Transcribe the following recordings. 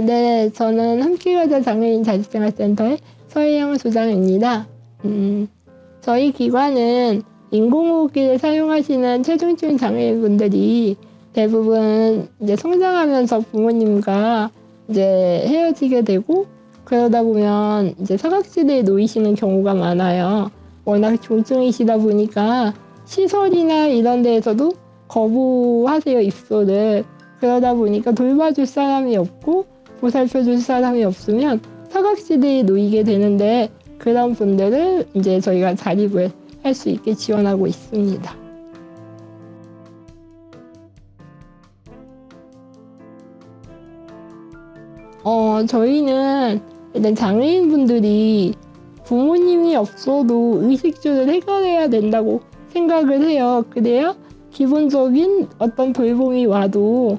네, 저는 함께가자 장애인 자립생활센터의 서혜영 소장입니다. 저희 기관은 인공호흡기를 사용하시는 체중증 장애인분들이 대부분 이제 성장하면서 부모님과 이제 헤어지게 되고 그러다 보면 이제 사각지대에 놓이시는 경우가 많아요. 워낙 중증이시다 보니까 시설이나 이런 데에서도 거부하세요, 입소를. 그러다 보니까 돌봐줄 사람이 없고 보살펴줄 사람이 없으면 사각지대에 놓이게 되는데 그런 분들을 이제 저희가 자립을 할 수 있게 지원하고 있습니다. 저희는 일단 장애인분들이 부모님이 없어도 의식주를 해결해야 된다고 생각을 해요. 그래야 기본적인 어떤 돌봄이 와도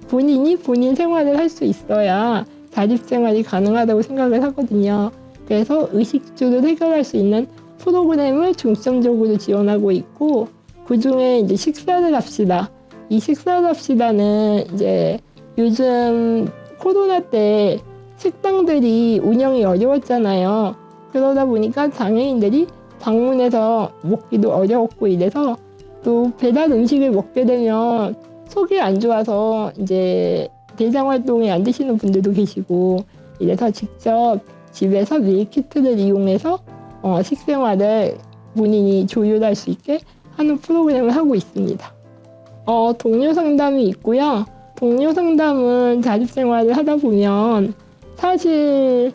본인이 본인 생활을 할 수 있어야 자립생활이 가능하다고 생각을 하거든요. 그래서 의식주를 해결할 수 있는 프로그램을 중점적으로 지원하고 있고, 그중에 이제 식사를 합시다. 이 식사를 합시다는 이제 요즘 코로나 때 식당들이 운영이 어려웠잖아요. 그러다 보니까 장애인들이 방문해서 먹기도 어려웠고 이래서 또 배달 음식을 먹게 되면 속이 안 좋아서 이제 대장 활동이 안 되시는 분들도 계시고 이래서 직접 집에서 밀키트를 이용해서 식생활을 본인이 조율할 수 있게 하는 프로그램을 하고 있습니다. 동료 상담이 있고요. 동료 상담은 자립생활을 하다 보면 사실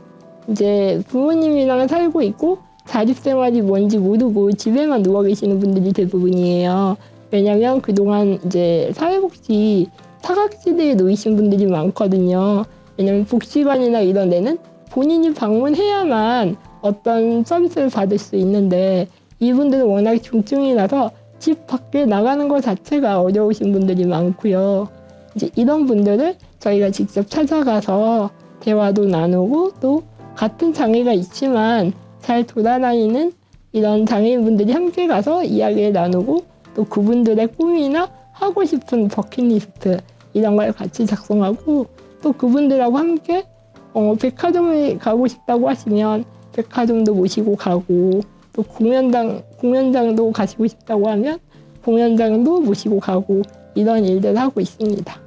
이제 부모님이랑 살고 있고 자립생활이 뭔지 모르고 집에만 누워 계시는 분들이 대부분이에요. 왜냐면 그동안 이제 사회복지 사각지대에 놓이신 분들이 많거든요. 왜냐면 복지관이나 이런 데는 본인이 방문해야만 어떤 서비스를 받을 수 있는데 이분들은 워낙 중증이라서 집 밖에 나가는 것 자체가 어려우신 분들이 많고요. 이제 이런 분들을 저희가 직접 찾아가서 대화도 나누고 또 같은 장애가 있지만 잘 돌아다니는 이런 장애인분들이 함께 가서 이야기를 나누고 또 그분들의 꿈이나 하고 싶은 버킷리스트 이런 걸 같이 작성하고 또 그분들하고 함께 백화점에 가고 싶다고 하시면 백화점도 모시고 가고 또 공연장도 가시고 싶다고 하면 공연장도 모시고 가고 이런 일들을 하고 있습니다.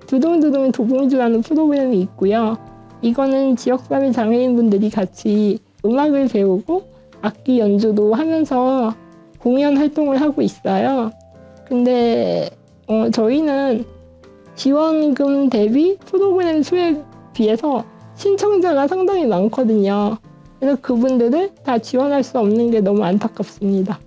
두동두동 도봉주라는 프로그램이 있고요. 이거는 지역사회 장애인분들이 같이 음악을 배우고 악기 연주도 하면서 공연 활동을 하고 있어요. 근데 저희는 지원금 대비 프로그램 수에 비해서 신청자가 상당히 많거든요. 그래서 그분들을 다 지원할 수 없는 게 너무 안타깝습니다.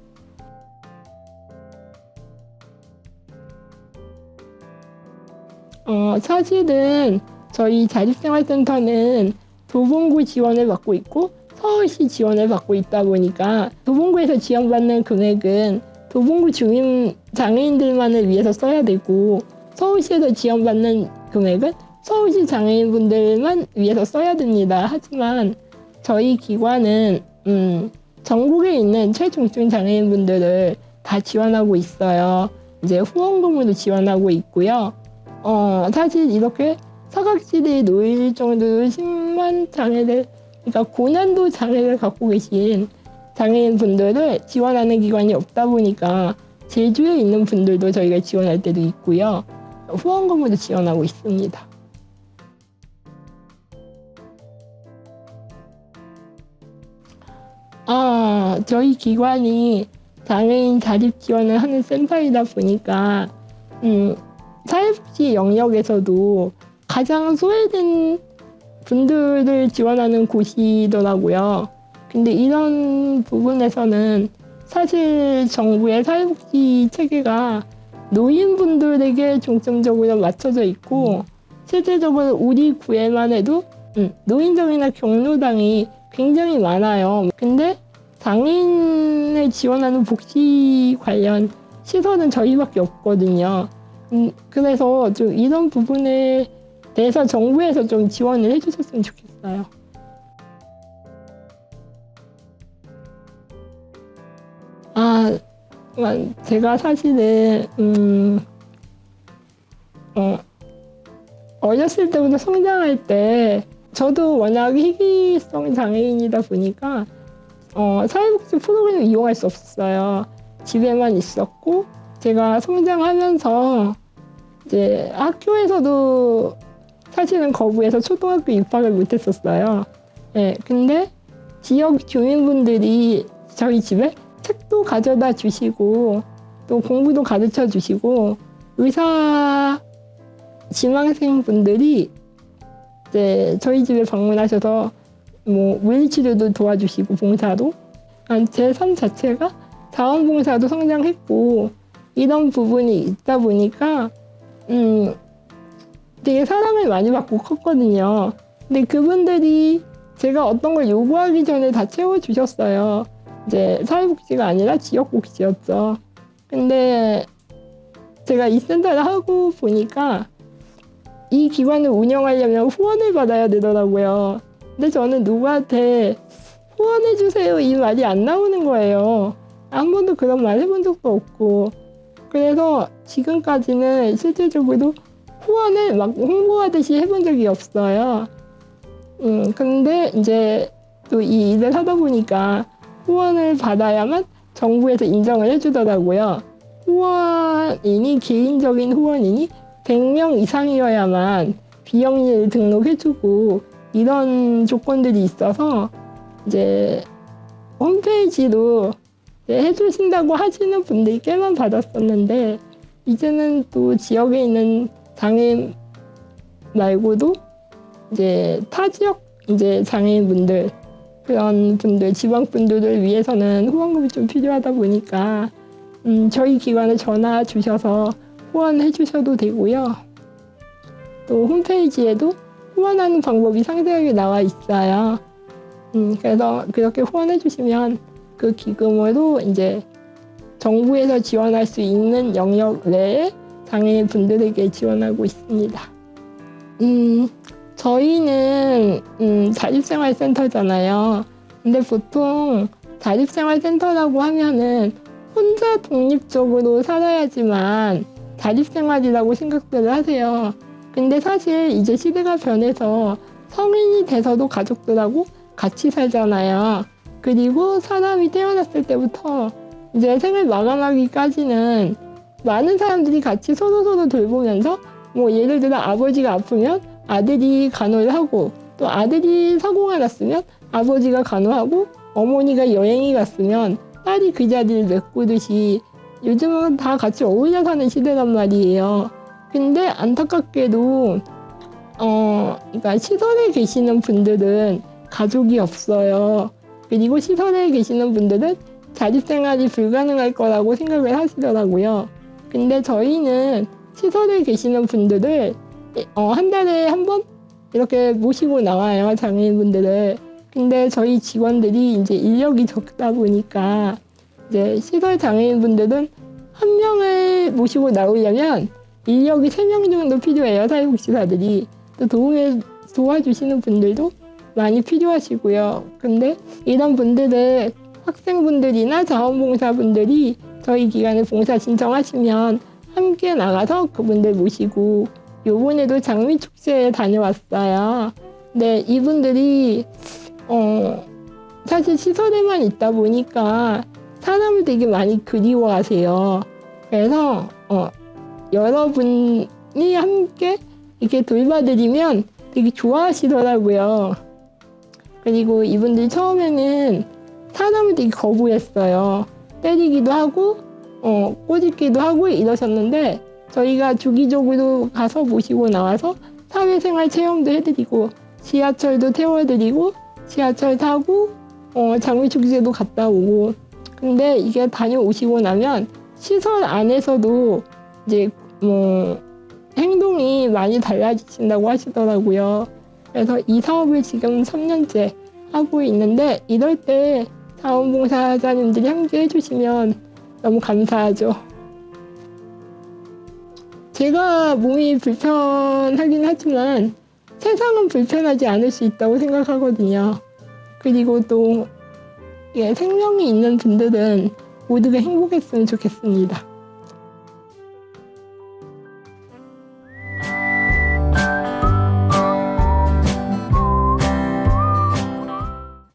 사실은 저희 자립생활센터는 도봉구 지원을 받고 있고 서울시 지원을 받고 있다 보니까 도봉구에서 지원받는 금액은 도봉구 주민 장애인들만을 위해서 써야 되고 서울시에서 지원받는 금액은 서울시 장애인분들만 위해서 써야 됩니다. 하지만 저희 기관은 전국에 있는 최중증 장애인분들을 다 지원하고 있어요. 이제 후원금으로 지원하고 있고요. 사실 이렇게 사각지대에 놓일 정도로 심한 장애를, 그러니까 고난도 장애를 갖고 계신 장애인분들을 지원하는 기관이 없다 보니까 제주에 있는 분들도 저희가 지원할 때도 있고요. 후원금으로 지원하고 있습니다. 저희 기관이 장애인 자립 지원을 하는 센터이다 보니까 사회복지 영역에서도 가장 소외된 분들을 지원하는 곳이더라고요. 근데 이런 부분에서는 사실 정부의 사회복지 체계가 노인분들에게 중점적으로 맞춰져 있고 실제적으로 우리 구에만 해도 노인정이나 경로당이 굉장히 많아요. 근데 장애인을 지원하는 복지 관련 시설은 저희밖에 없거든요. 그래서 좀 이런 부분에 대해서 정부에서 좀 지원을 해주셨으면 좋겠어요. 제가 사실은 어렸을 때부터 성장할 때 저도 워낙 희귀성 장애인이다 보니까 사회복지 프로그램을 이용할 수 없었어요. 집에만 있었고 제가 성장하면서 이제 학교에서도 사실은 거부해서 초등학교 입학을 못했었어요. 네, 근데 지역 주민분들이 저희 집에 책도 가져다 주시고 또 공부도 가르쳐 주시고 의사 지망생분들이 이제 저희 집에 방문하셔서 뭐 물리치료도 도와주시고 봉사도 제 삶 자체가 자원봉사도 성장했고 이런 부분이 있다 보니까 되게 사랑을 많이 받고 컸거든요. 근데 그분들이 제가 어떤 걸 요구하기 전에 다 채워주셨어요. 이제 사회복지가 아니라 지역복지였죠. 근데 제가 이 센터를 하고 보니까 이 기관을 운영하려면 후원을 받아야 되더라고요. 근데 저는 누구한테 후원해주세요 이 말이 안 나오는 거예요. 한 번도 그런 말 해본 적도 없고. 그래서 지금까지는 실질적으로 후원을 막 홍보하듯이 해본 적이 없어요. 근데 이제 또 이 일을 하다 보니까 후원을 받아야만 정부에서 인정을 해주더라고요. 후원인이 개인적인 후원인이 100명 이상이어야만 비영리를 등록해주고 이런 조건들이 있어서 이제 홈페이지로 해주신다고 하시는 분들이 꽤만 받았었는데 이제는 또 지역에 있는 장애인 말고도 이제 타 지역 이제 장애인분들 그런 분들 지방분들을 위해서는 후원금이 좀 필요하다 보니까 저희 기관에 전화 주셔서 후원해 주셔도 되고요. 또 홈페이지에도 후원하는 방법이 상세하게 나와 있어요. 그래서 그렇게 후원해 주시면 그 기금으로 이제 정부에서 지원할 수 있는 영역 내에 장애인 분들에게 지원하고 있습니다. 저희는 자립생활센터잖아요. 근데 보통 자립생활센터라고 하면은 혼자 독립적으로 살아야지만 자립생활이라고 생각들을 하세요. 근데 사실 이제 시대가 변해서 성인이 돼서도 가족들하고 같이 살잖아요. 그리고 사람이 태어났을 때부터 이제 생을 마감하기까지는 많은 사람들이 같이 서로 돌보면서 뭐 예를 들어 아버지가 아프면 아들이 간호를 하고 또 아들이 사고가 났으면 아버지가 간호하고 어머니가 여행이 갔으면 딸이 그 자리를 메꾸듯이 요즘은 다 같이 어울려 사는 시대란 말이에요. 근데 안타깝게도 그러니까 시설에 계시는 분들은 가족이 없어요. 그리고 시설에 계시는 분들은 자립생활이 불가능할 거라고 생각을 하시더라고요. 근데 저희는 시설에 계시는 분들을 한 달에 한 번 이렇게 모시고 나와요, 장애인분들을. 근데 저희 직원들이 이제 인력이 적다 보니까 이제 시설 장애인분들은 한 명을 모시고 나오려면 인력이 3명 정도 필요해요, 사회복지사들이. 또 도와주시는 분들도 많이 필요하시고요. 근데 이런 분들을 학생분들이나 자원봉사분들이 저희 기관에 봉사 신청하시면 함께 나가서 그분들 모시고 요번에도 장미축제에 다녀왔어요. 근데 이분들이 사실 시설에만 있다 보니까 사람을 되게 많이 그리워하세요. 그래서 여러분이 함께 이렇게 돌봐드리면 되게 좋아하시더라고요. 그리고 이분들이 처음에는 사람을 되게 거부했어요. 때리기도 하고 꼬집기도 하고 이러셨는데 저희가 주기적으로 가서 모시고 나와서 사회생활 체험도 해드리고 지하철도 태워드리고 지하철 타고 장미축제도 갔다 오고. 근데 이게 다녀오시고 나면 시설 안에서도 이제 뭐 행동이 많이 달라지신다고 하시더라고요. 그래서 이 사업을 지금 3년째 하고 있는데 이럴 때 자원봉사자님들이 함께 해주시면 너무 감사하죠. 제가 몸이 불편하긴 하지만 세상은 불편하지 않을 수 있다고 생각하거든요. 그리고 또 생명이 있는 분들은 모두가 행복했으면 좋겠습니다.